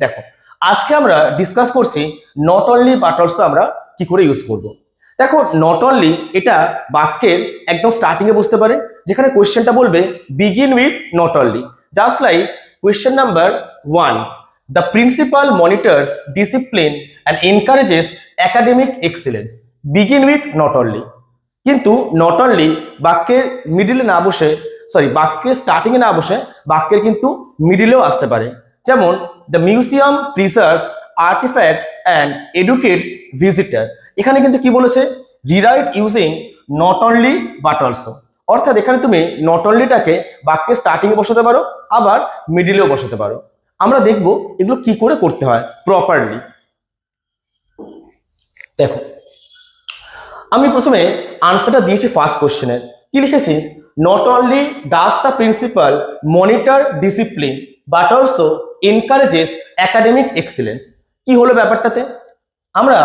দেখো, আজকে আমরা ডিসকাস করছি নট অনলি বাট অলসো আমরা কি করে ইউজ করব। দেখো, নট অনলি এটা বাক্যের একদম স্টার্টিং এ বসতে পারে, যেখানে কোয়েশ্চেনটা বলবে begin with not only. Just like question number 1, the principal monitors discipline and encourages academic excellence, begin with not only. কিন্তু নট অনলি বাক্যের মিডিলে না বসে, বাক্যের স্টার্টিং এ না বসে বাক্যের কিন্তু মিডিলেও আসতে পারে। যেমন the museum preserves artifacts and educates visitor, এখানে কিন্তু কি বলেছে, rewrite using not only but also. অর্থাৎ এখানে তুমি নট অনলিটাকে বাক্যের স্টার্টিং এ বসাতে পারো, আবার মিডিলেও বসাতে পারো। আমরা দেখব এগুলো কি করে করতে হয় প্রপারলি। দেখো, আমি প্রথমে আনসারটা দিয়েছি ফার্স্ট কোশ্চেনের। কি লিখেছি? Not only does the principal monitor discipline but also encourages academic excellence. কি হলো ব্যাপারটাতে? আমরা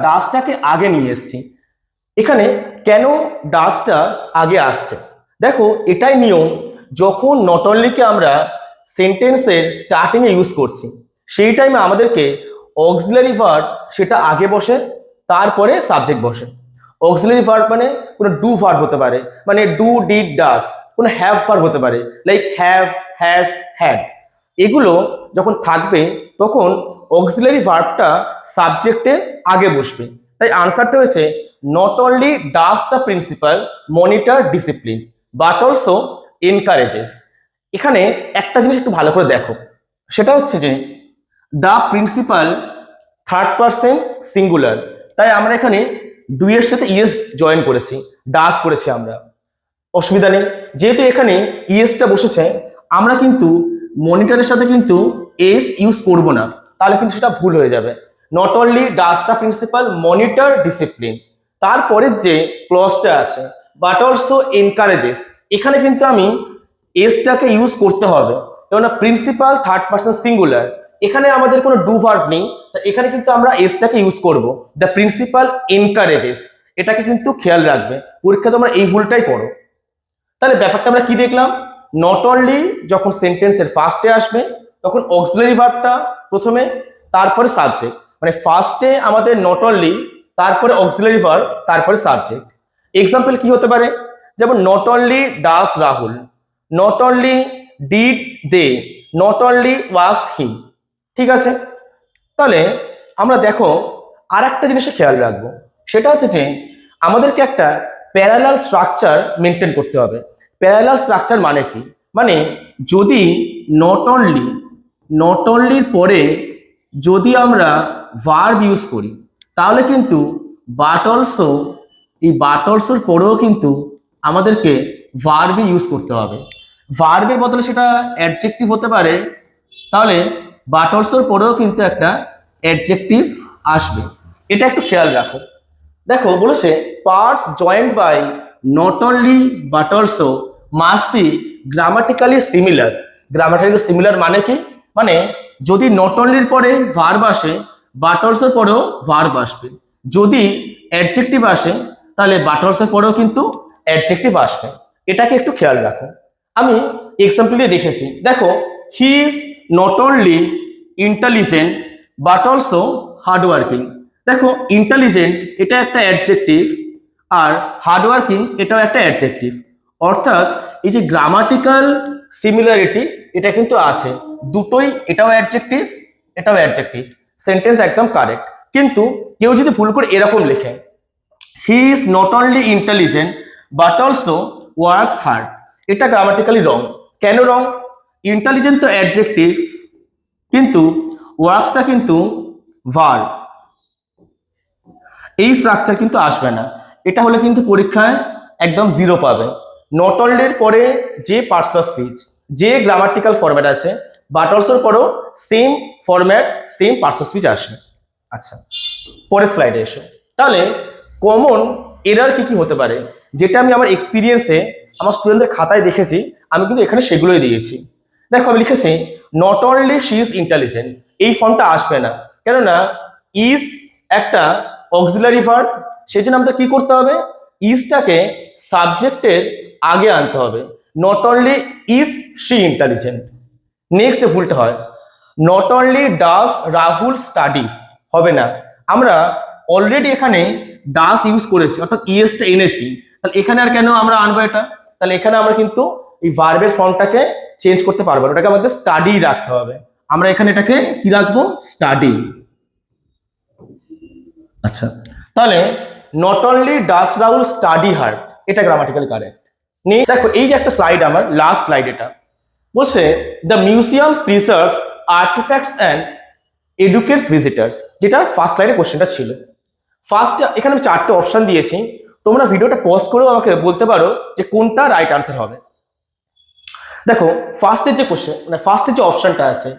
ডাজটাকে আগে নিয়ে এসেছি। এখানে কেন ডাজটা আগে আসছে? দেখো, এটাই নিয়ম, যখন নট অনলিকে আমরা সেন্টেন্সের স্টার্টিং এ ইউজ করছি, সেই টাইমে আমাদেরকে অক্সিলারি ভার্ব সেটা আগে বসে, তারপরে সাবজেক্ট বসে। অক্সিলারি ভার্ব মানে কোনো ডু ভার্ব হতে পারে, মানে ডু, ডিড, ডাজ। কোনো হ্যাভ ভার্ব হতে পারে, লাইক হ্যাভ, হ্যাজ, হ্যাড। এগুলো যখন থাকবে তখন অক্সিলারি ভার্বটা সাবজেক্টের আগে বসবে। তাই আনসারটা হয়েছে not only does the principal monitor discipline but also encourages. এখানে একটা জিনিস একটু ভালো করে দেখো, সেটা হচ্ছে যে the principal third person singular, তাই আমরা এখানে ডুয়ের সাথে ইএস জয়েন করেছি, ডাজ করেছি আমরা, অসুবিধা নেই। যেহেতু এখানে ইএসটা বসেছে, আমরা কিন্তু মনিটরের সাথে কিন্তু এস ইউজ করব না, তাহলে কিন্তু সেটা ভুল হয়ে যাবে। Not only does the principal monitor discipline, তারপরের যে ক্লজটা আছে বাট অলসো এনকারেজেস, এখানে কিন্তু আমি এসটাকে ইউজ করতে হবে, কেননা প্রিন্সিপাল থার্ড পারসন সিঙ্গুলার, এখানে আমাদের কোনো ডু ভার্ব নেই। তা এখানে কিন্তু আমরা এসটাকে ইউজ করব, দ্য প্রিন্সিপাল এনকারেজেস। এটাকে কিন্তু খেয়াল রাখবে, পরীক্ষা তোমরা এই ভুলটাই করো। তাহলে ব্যাপারটা আমরা কি দেখলাম? নট অনলি যখন সেন্টেন্সের ফার্স্টে আসবে তখন অক্সিলারি ভার্বটা প্রথমে, তারপরে সাবজেক্ট। মানে ফার্স্টে আমাদের নট অনলি, তারপরে অক্সিলারি ভার্ব, তারপরে সাবজেক্ট। এক্সাম্পল কি হতে পারে? যেমন not only does Rahul, not only did they, not only was he. ঠিক আছে, তাহলে আমরা দেখো আর একটা জিনিসে খেয়াল রাখবো, সেটা হচ্ছে যে আমাদেরকে একটা প্যারালাল স্ট্রাকচার মেনটেন করতে হবে। প্যারালাল স্ট্রাকচার মানে কি? মানে যদি নট অনলির পরে যদি আমরা ভার্ব ইউজ করি, তাহলে কিন্তু বাট অলসো, এই বাট অলসোর পরেও কিন্তু আমাদেরকে ভার্বই ইউজ করতে হবে। ভার্বের বদলে সেটা অ্যাডজেক্টিভ হতে পারে, তাহলে বাট অলসোর পরেও কিন্তু একটা অ্যাডজেক্টিভ আসবে। এটা একটু খেয়াল রাখো। দেখো বলেছে parts joint by not only but also must be grammatically similar. Grammatically similar মানে কি? মানে যদি নট অনলির পরে ভার্ব আসে, বাট অলসোর পরেও ভার্ব আসবে। যদি অ্যাডজেক্টিভ আসে, তাহলে বাট অলসোর পরেও কিন্তু অ্যাডজেক্টিভ আসবে। এটাকে একটু খেয়াল রাখো। আমি এক্সাম্পল দিয়ে দেখেছি। দেখো, he is not only intelligent but also hardworking. দেখো, ইন্টেলিজেন্ট এটা একটা অ্যাডজেক্টিভ, আর হার্ডওয়ার্কিং এটাও একটা অ্যাডজেক্টিভ। অর্থাৎ এই যে গ্রামাটিক্যাল সিমিলারিটি এটা কিন্তু আছে দুটোই, এটাও অ্যাডজেক্টিভ, এটাও অ্যাডজেক্টিভ। সেন্টেন্স একদম কারেক্ট। কিন্তু কেউ যদি ভুল করে এরকম লেখে, he is not only intelligent but also works hard, এটা গ্রামাটিক্যালি রং। কেন রং? ইন্টেলিজেন্ট তো অ্যাডজেক্টিভ, কিন্তু ওয়ার্কসটা কিন্তু ভার্ব, এই স্ট্রাকচার কিন্তু আসবে না। এটা হলে কিন্তু পরীক্ষায় একদম 0 পাবে। নট অনলির পরে যে পার্টস অফ স্পিচ, যে গ্রামাটিক্যাল ফরম্যাট আছে, বাট অলসোর পরেও same format, same parts of speech আসবে। আচ্ছা, পরের স্লাইডে এসো। তাহলে কমন এরর কি কি হতে পারে, যেটা আমি আমার এক্সপিরিয়েন্সে আমার স্টুডেন্টদের খাতায় দেখেছি, আমি কিন্তু এখানে সেগুলোই দিয়েছি। দেখো, আমি লিখেছি not only she is intelligent, এই ফর্মটা আসবে না, কেননা ইজ একটা অক্সিলারি ভার্ব, সেই জন্য আমাদের কি করতে হবে? ইজটাকে সাবজেক্টের আগে আনতে হবে। Not only is she intelligent, next ভুলটা হয়, not only does Rahul studies, হবে না। আমরা অলরেডি এখানে ডাজ ইউজ করেছি, অর্থাৎ ইএসটা এনেছি, তাহলে এখানে আর কেন আমরা আনবো এটা? তাহলে এখানে আমরা কিন্তু এই ভার্বের ফর্মটাকে চেঞ্জ করতে পারবো না, ওটাকে আমাদের স্টাডি রাখতে হবে। আমরা এখানে এটাকে কি রাখবো? স্টাডি। আচ্ছা, তাহলে not only does Rahul study hard, এটা গ্রামাটিক্যালি কারেক্ট। নেই, দেখো এই যে একটা স্লাইড, আমার লাস্ট স্লাইড, এটা বলছে the museum preserves artifacts and educates visitors, যেটা ফার্স্ট স্লাইডে কোশ্চেনটা ছিল। ফার্স্ট এখানে আমি 4টে অপশন দিয়েছি, তোমরা ভিডিওটা পজ করেও আমাকে বলতে পারো যে কোনটা রাইট আনসার হবে। দেখো ফার্স্টের যে কোশ্চেন, মানে ফার্স্টের যে অপশনটা আছে,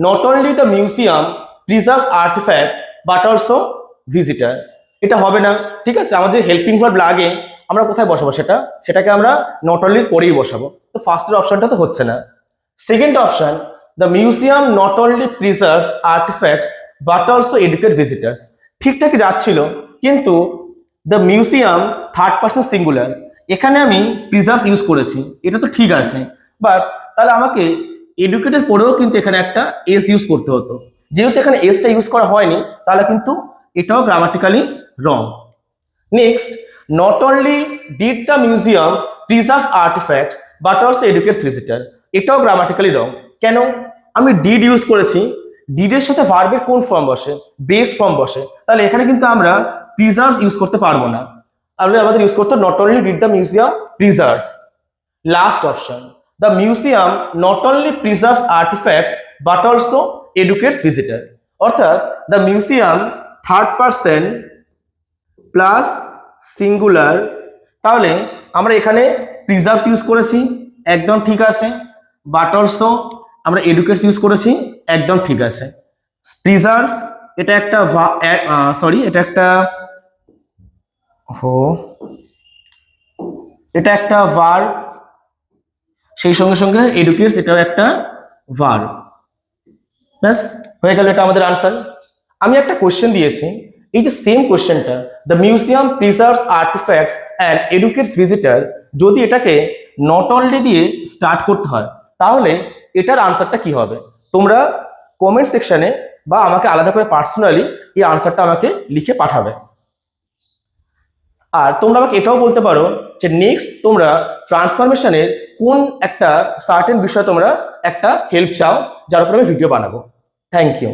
not only the museum preserves artifact but also visitor, এটা হবে না। ঠিক আছে, আমাদের হেল্পিং ভার্ব লাগে, আমরা কোথায় বসাবো সেটাকে আমরা নট অনলির পরেই বসাবো, তো ফার্স্টের অপশনটা তো হচ্ছে না। Second option, the museum not only preserves artifacts but also educate visitors, ঠিকঠাকই যাচ্ছিল, কিন্তু the museum third person singular, এখানে আমি প্রিজার্ভস ইউজ করেছি, এটা তো ঠিক আছে, বাট তাহলে আমাকে এডুকেটের পরেও কিন্তু এখানে একটা এস ইউজ করতে হতো, যেহেতু এখানে এসটা ইউজ করা হয়নি, তাহলে কিন্তু এটাও grammatically wrong. Next, not only did the museum preserve artifacts but also educates visitor, এটাও গ্রামাটিক্যালি রং। কেন? আমি ডিড ইউজ করেছি, ডিডের সাথে ভার্বের কোন ফর্ম বসে? বেস ফর্ম বসে, তাহলে এখানে কিন্তু আমরা প্রিজার্ভ ইউজ করতে পারবো না, তাহলে আমাদের ইউজ করতে not only did the museum preserve. Last option, the museum not only preserves artifacts but also educates visitor, অর্থাৎ the museum third person plus singular, তাহলে আমরা এখানে প্রিজার্ভস ইউজ করেছি, একদম ঠিক আছে, বাট অলসো আমরা এডুকেটস ইউজ করেছি, একদম ঠিক আছে। প্রিজার্ভস এটা একটা এটা একটা ভার্ব, সেই সঙ্গে সঙ্গে এডুকেটস এটাও একটা ভার্ব, ব্যাস হয়ে গেল, এটা আমাদের আনসার। আমি একটা কোশ্চেন দিয়েছি, এই যে সেম কোশ্চেনটা, the museum preserves artifacts and educates visitor, যদি এটাকে নট অনলি দিয়ে স্টার্ট করতে হয়, তাহলে এটার আনসারটা কি হবে? তোমরা কমেন্ট সেকশনে বা আমাকে আলাদা করে পার্সোনালি এই আনসারটা আমাকে লিখে পাঠাবে। আর তোমরা আমাকে এটাও বলতে পারো যে নেক্সট তোমরা ট্রান্সফরমেশনের কোন একটা সার্টেন বিষয়ে তোমরা একটা হেল্প চাও, যার উপরে আমি ভিডিও বানাবো। Thank you.